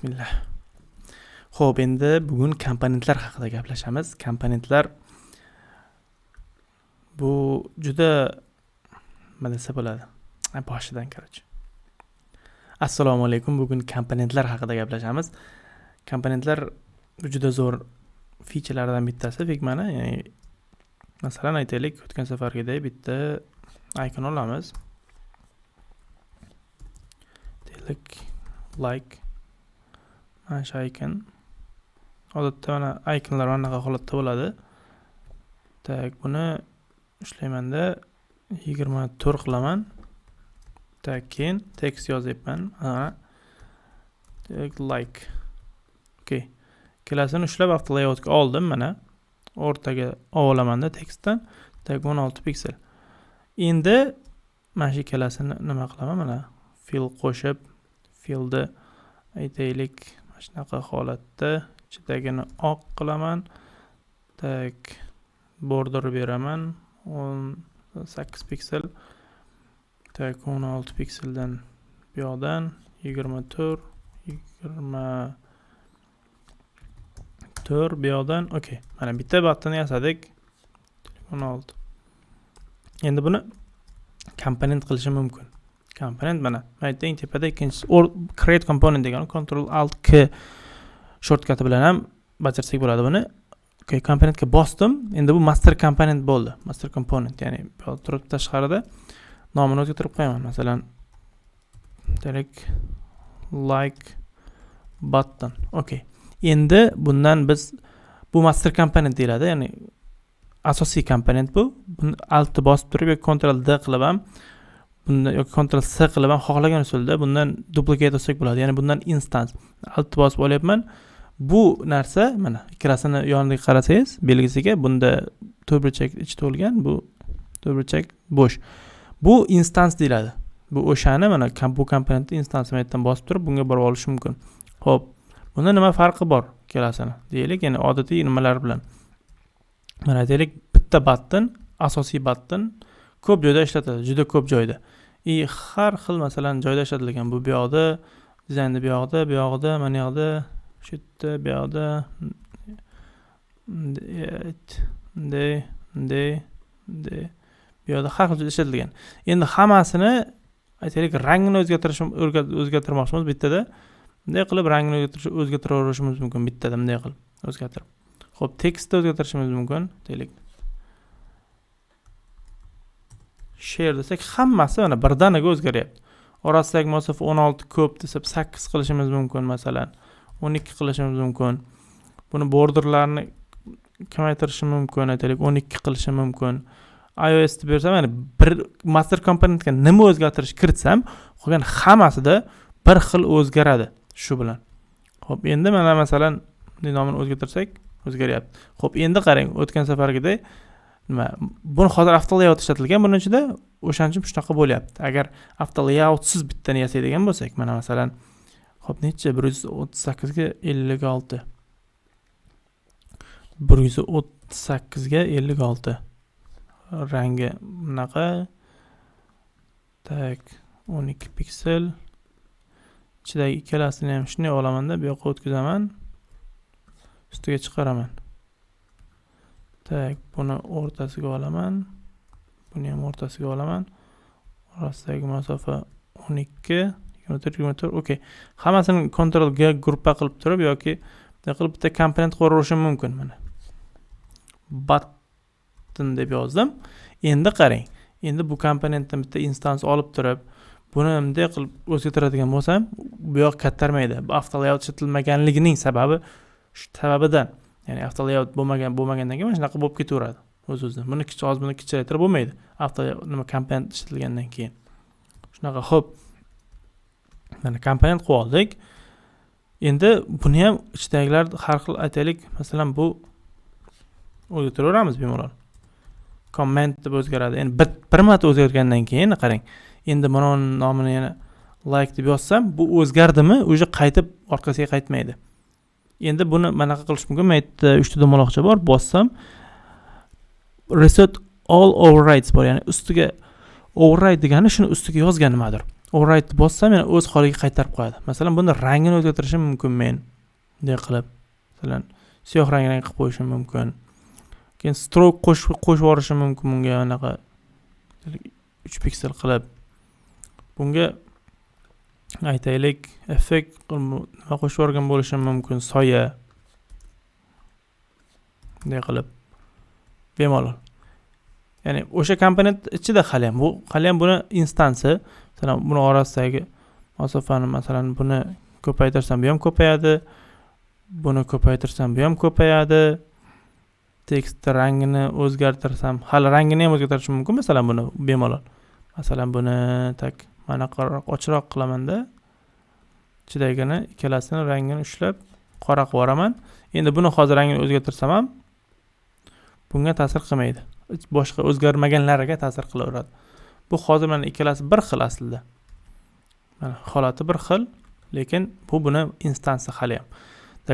Bismillah. Xo'p, endi bugun komponentlar haqida gaplashamiz. Komponentlar bu juda nima desa bo'ladi? Boshidan qarach. Assalomu alaykum. Bugun komponentlar haqida gaplashamiz. Komponentlar juda zo'r featurelaridan bittasi Figma'ni, ya'ni masalan aytaylik, o'tgan safargidek bitta icon olamiz. Deylik like mana shu icon. Odatda mana iconlar anaqa holatda bo'ladi. Tak, buni ishlaymanda 24 qilaman. Tak, keyin text yozyapman. Like. Okay. Kelasini ushlab avto layoutga oldim mana. O'rtaga olamanda tekstdan. Tak, 16 piksel. Endi mana shu kelasini nima qilaman mana? Fill qo'shib, fillni aytaylik mana shunaqa holatda ichidagini oq qilaman. Tak, border beraman 18 piksel. Tak, 16 pikseldan bu yoqdan 24 bu yoqdan. Okay. Mana bitta button yasadik. 16. Endi buni komponent qilishim mumkin. Komponent mana eng tepada ikkinchisi create component degan Ctrl Alt K shortcut bilan ham bajarsak bo'ladi buni. Okay, komponentga bosdim. Endi bu master component bo'ldi. Master component, ya'ni turib tashqarida nomini o'zgartirib qo'yaman. Masalan, deylik like button. Okay. Endi bundan biz bu master component deyiladi, ya'ni asosiy komponent bu. Buni alt bosib turib yoki Ctrl D qilib ham bunda yoki Ctrl C qilib ham xohlagan usulda bundan duplicate olsak bo'ladi. Ya'ni bundan instance alt bosib olyapman. Bu narsa mana ikkalasini yoniga qarasangiz belgisiga bunda to'rtburchak ichi to'lgan, bu to'rtburchak bo'sh. Bu instance deyiladi. Bu o'shani mana bu komponentni instance metdan bosib turib bunga borib olish mumkin. Xo'p, bunda nima farqi bor ikkalasini deylik, ya'ni odatiy nimalar bilan. Mana aytaylik, bitta button, asosiy button ko'p joyda ishlatiladi, juda ko'p joyda. Har xil masalan joyda ishlatilgan. Bu yoqda, dizaynda bu yoqda, mana yoqda, shu yerda, bu yoqda, bu yoqda har xil joyda ishlatilgan. Endi hammasini aytaylik rangini o'zgartirmoqchimiz bittada. Bunday qilib rangini o'zgartirishimiz mumkin bittada, bunday qilib o'zgartirib. Xo'p, tekstni o'zgartirishimiz mumkin. Deylik share desak, hammasi mana birdaniga o'zgaryapti. Orasidagi masofa 16 ko'p desab 8 qilishimiz mumkin masalan. 12 qilishimiz mumkin. Buni borderlarni kamaytirishim mumkin, aytaylik 12 qilishim mumkin. iOS deb bersam, ya'ni bir master komponentga nima o'zgartirish kiritsam, qolgan hammasida bir xil o'zgaradi shu bilan. Xo'p, endi mana masalan nomini o'zgartirsak, o'zgaryapti. Xo'p, endi qarang, o'tgan safargidek nima? Buni hozir avto layout ishlatilgan, buning ichida o'shancha shunaqa bo'lyapti. Agar avto layoutsiz bittani yasaydigan bo'lsak, mana masalan, xo'p, necha 138 ga 56. 138 ga 56. Rangi bunaqa. Tak, 12 piksel. Ichidagi ikkalasini ham shunday olaman-da, bu yoqqa o'tkazaman. Ustiga chiqaraman. Tak, buni o'rtasiga olaman. Buni ham o'rtasiga olaman. Orasidagi masofa 12, 24. Okay. Hammasini Ctrl G gruppa qilib turib yoki bunday qilib bitta komponent qo'rishim mumkin mana. Button deb yozdim. Endi qarang. Endi bu komponentdan bitta instance olib turib, buni bunday qilib o'zgartiradigan bo'lsam, bu yoq kattarmaydi. Bu avto layout ishlatilmaganligining sababi shu sababidan. Ya'ni avto layout bo'lmagandan keyin mana shunaqa bo'lib ketaveradi o'z-o'zidan. Buni kichraytirib bo'lmaydi. Avto nima komponent ishlatilgandan keyin. Shunaqa. Xo'p. Mana komponent qo'yib oldik. Endi buni ham ichidagilar har xil aytaylik, masalan bu o'zgartiraveramiz bemalol. Comment deb o'zgaradi. Endi bir marta o'zgargandan keyin qarang. Endi mana nomini yana like deb yozsam, bu o'zgardimi, o'sha qaytib orqasiga qaytmaydi. Endi buni mana qilish mumkin. Men aytdi 3 ta dumaloqcha bor, bossam reset all overrides bor, ya'ni ustiga override degani shuni ustiga yozgan nimadir. override bossam yana o'z holiga qaytarib qo'yadi. Masalan, buni rangini o'zgartirishim mumkin men. Bunday qilib, masalan, siyoh rangini qilib qo'yishim mumkin. Keyin stroke qo'shib yuborishim mumkin bunga anaqa 3 piksel qilib. Bunga aytaylik, effekt nima qo'shib yuborgan bo'lishim mumkin, soya. Bunday qilib bemalol. Ya'ni o'sha komponent ichida hali ham buni instansi, masalan, buni orasidagi masofani, masalan, buni ko'paytirsam bu ham ko'payadi. Buni ko'paytirsam bu ham ko'payadi. Tekst rangini o'zgartirsam, hali rangini ham o'zgartirishim mumkin, masalan, buni bemalol. Masalan, buni mana ochroq qilaman-da. Ichidagini ikkalasini rangini ushlab qora qilib yuboraman. Endi buni hozir rangini o'zgartirsam ham bunga ta'sir qilmaydi. Boshqa o'zgarmaganlariga ta'sir qilaveradi. Bu hozir mana ikkalasi bir xil aslida. Mana holati bir xil, lekin buni instansi hali ham.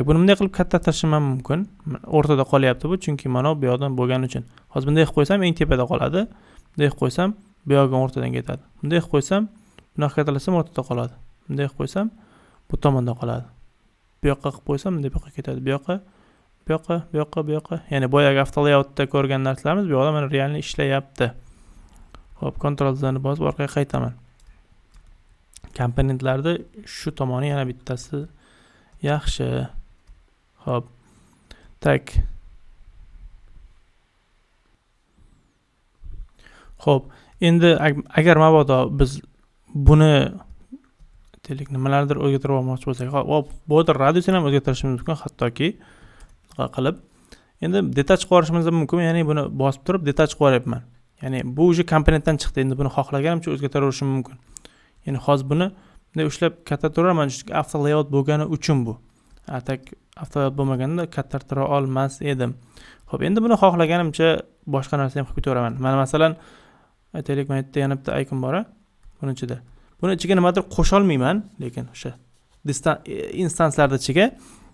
Buni bunday qilib kattatirishim ham mumkin. O'rtada qolyapti bu, chunki mana bu yoqdan bo'lgani uchun. Hozir bunday qilib qo'ysam eng tepada qoladi. Bunday qilib qo'ysam bu yoqdan o'rtadan ketadi. Bunday qilib qo'ysam bunaqa kattalasam o'rtada qoladi. Bunday qilib qo'ysam bu tomonda qoladi. Bu yoqqa qilib qo'ysam bunday bu yoqqa ketadi. Bu yoqqa. Ya'ni boyagi after layoutda ko'rgan narsalarimiz bu yoqda mana realni ishlayapti. Xo'p, Ctrl Z ni bosib orqaga qaytaman. Komponentlarda shu tomoni yana bittasi yaxshi. Xo'p. Xo'p, endi agar mabodo biz buni nimalardir o'zgartirib olmoqchi bo'lsak, bu yerda radiusini ham o'zgartirishimiz mumkin, hattoki qilib. Endi detach qilib yuborishimiz mumkin, ya'ni buni bosib turib detach qilib yuboryapman. Ya'ni bu o'sha komponentdan chiqdi. Endi buni xohlaganimcha o'zgartirishim mumkin. Ya'ni hozir buni bunday ushlab kattaratiraman, chunki after layout bo'lgani uchun bu. After layout bo'lmaganda kattartira olmas edim. Xo'p, endi buni xohlaganimcha boshqa narsa ham qilib ketaveraman. Mana masalan, aytaylik, men yerda yana bitta icon bor, buni ichida. Buni ichiga nimadir qo'sha olmayman, lekin o'sha instanslarda ichiga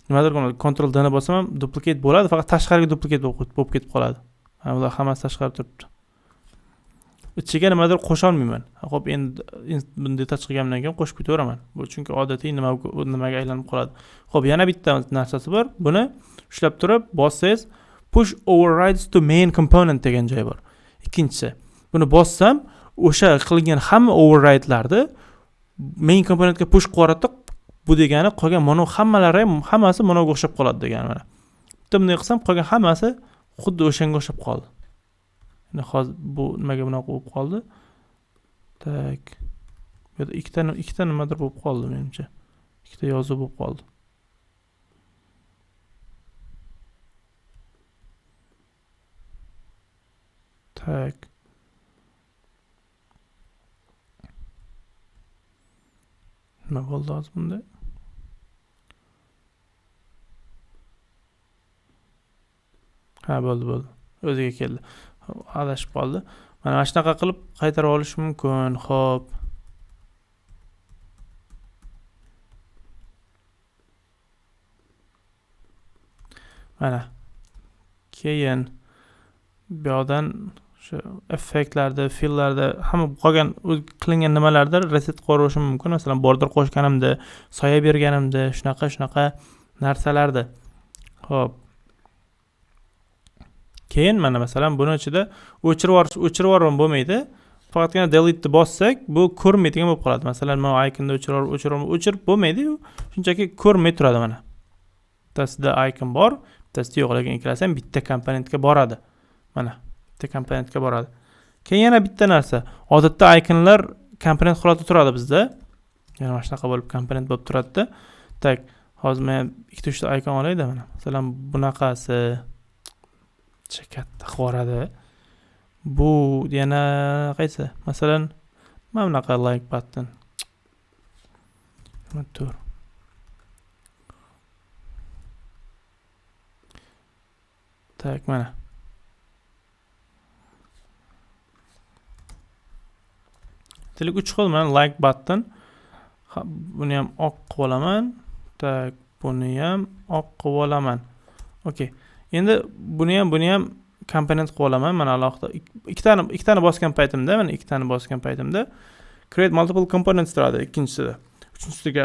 nimadir Ctrl D ni bosam ham duplicate bo'ladi, faqat tashqariga duplicate bo'lib ketib qoladi. Mana bular hammasi tashqari turibdi. Ichiga nimadir qo'sha olmayman. Xo'p, endi buni detach qilgandan keyin qo'shib ketaveraman. Bu chunki odatiy nimaga aylanib qoladi. Xo'p, yana bitta narsasi bor. Buni ushlab turib bossangiz push overrides to main component degan joy bor. Ikkinchisi. Buni bossam, o'sha qilingan hamma override'larni main componentga push qilib yuboradi. Bu degani qolgan hammasi monoga o'xshab qoladi degani mana. Bitta bunday qilsam, qolgan hammasi xuddi o'shanga o'xshab qoldi. Endi hozir bu nimaga bunaqa bo'lib qoldi? Bu yerda ikkita nimadir bo'lib qoldi menimcha. Ikkita yozuv bo'lib qoldi. Nima bo'ldi hozir bunda? Ha, bo'ldi. O'ziga keldi. Adashib qoldi. Mana shunaqa qilib qaytarib olish mumkin. Xo'p. Mana. Keyin bu yoqdan shu effektlarda, fillarda, hamma qolgan qilingan nimalarda reset qo'yishim mumkin. Masalan, border qo'shganimda, soya berganimda, shunaqa narsalarda. Xo'p. Keyin mana masalan buni ichida o'chirib yuborib bo'lmaydi. Faqatgina delete ni bossak, bu ko'rinmaydigan bo'lib qoladi. Masalan, men iconda o'chirib bo'lmaydi, shunchaki ko'rinmay turadi mana. Bittasida icon bor, bittasida yo'q, lekin ikkalasi ham bitta komponentga boradi. Mana, bitta komponentga boradi. Keyin yana bitta narsa. Odatda iconlar komponent holatda turadi bizda. Yana mana shunaqa bo'lib komponent bo'lib turadi-da. Hozir men 2-3 ta icon olayda mana. Masalan, bunaqasi katta qilib bu yana qaysi? Masalan, mana bunaqa like button. Tur. Mana. Telik 3 xil mana like button. Buni ham oq qilib olaman. Buni ham oq qilib olaman. Okay. Endi buni ham komponent qilib olaman. Mana alohida ikkitani bosgan paytimda, create multiple components turadi ikkinchisida. Uchinchisiga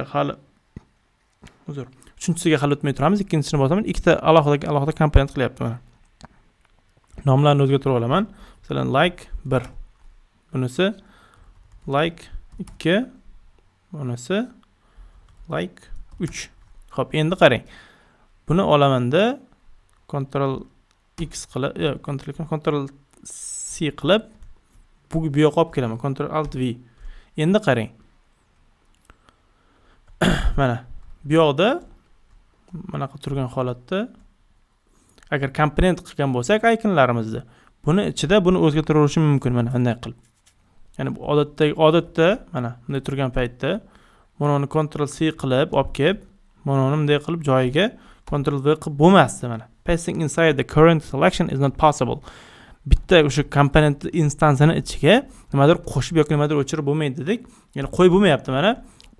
hali o'tmay turamiz. Ikkinchisini bosaman. Ikkita alohida komponent qilyapti mana. Nomlarni o'zgartirib olaman. Masalan, like 1. Bunisi like 2. Bunisi like 3. Xo'p, endi qarang. Buni olamanda Ctrl X qilib, Ctrl C qilib bu yoqqa olib kelaman. Ctrl Alt V. Endi qarang. Mana bu yoqda mana turgan holatda agar komponent qilgan bo'lsak ikonlarimizni, buni ichida buni o'zgartirishim mumkin mana bunday qilib. Ya'ni odatda mana bunday turgan paytda buni Ctrl C qilib olib kelib, buni bunday qilib joyiga Ctrl V qilib bo'lmasdi mana. Passing inside the current selection is not possible. Bitta o'sha komponent instansiyani ichiga nimadir qo'shib yoki nimadir o'chirib bo'lmaydi dedik. Ya'ni qo'yib bo'lmayapti mana.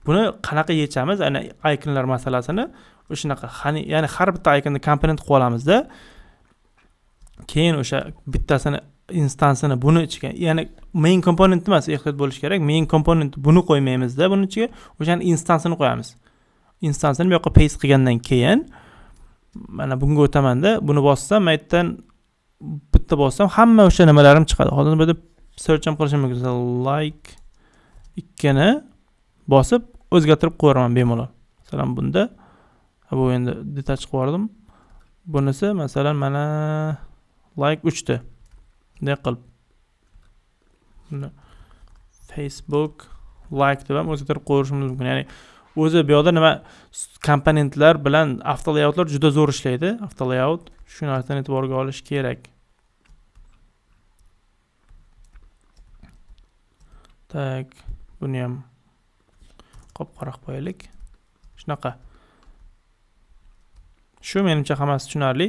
Buni qanaqa yechamiz? Ana ikonlar masalasini o'shanaqa, ya'ni har bitta ikonni komponent qilib olamizda, keyin o'sha bittasini instansini buni ichiga, ya'ni main komponent emas, ehtiyot bo'lish kerak. Main komponent buni qo'ymaymizda, buni ichiga o'shaning instansini qo'yamiz. Instansini bu yoqqa paste qilgandan keyin mana bunga o'tamanda, buni bossam, maytdan bitta bossam, hamma o'sha nimalarim chiqadi. Hozir bu yerda search ham qilishim mumkin. Like 2 ni bosib o'zgartirib qo'yaman bemalol. Masalan, bunda bu endi detach qilib yubordim. Bunisi masalan mana like 3 ta. Bunday qilib. Facebook like deb ham o'zgartirib qo'yishim mumkin. Ya'ni o'zi bu yoqda nima komponentlar bilan avto layoutlar juda zo'r ishlaydi. Avto layout shu narsani e'tiborga olish kerak. Tak, buni ham qop-qora qilib qo'yaylik. Shunaqa. Shu menimcha hammasi tushunarli.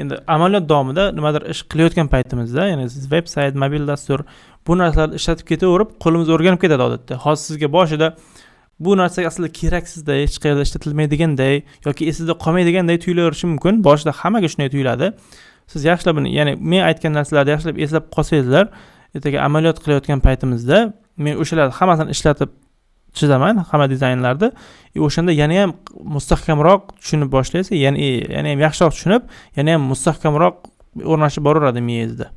Endi amaliyot davomida nimadir ish qilayotgan paytimizda, ya'ni siz veb-sayt, mobil dastur bu narsalarni ishlatib ketaverib, qo'limiz o'rganib ketadi odatda. Hozir sizga boshida bu narsa aslida keraksizda, hech qayerda ishlatilmaydiganday yoki esingizda qolmaydiganday tuyulaverishi mumkin. Boshida hammaga shunday tuyuladi. Siz yaxshilab buni, ya'ni men aytgan narsalarni yaxshilab eslab qolsangizlar, ertaga amaliyot qilayotgan paytimizda men o'shalarni hammasini ishlatib chizaman, hamma dizaynlarni. O'shanda yana ham mustahkamroq tushunib boshlaysiz, yana ham yaxshiroq tushunib, yana ham mustahkamroq o'rnashib boraveradi miyangizda.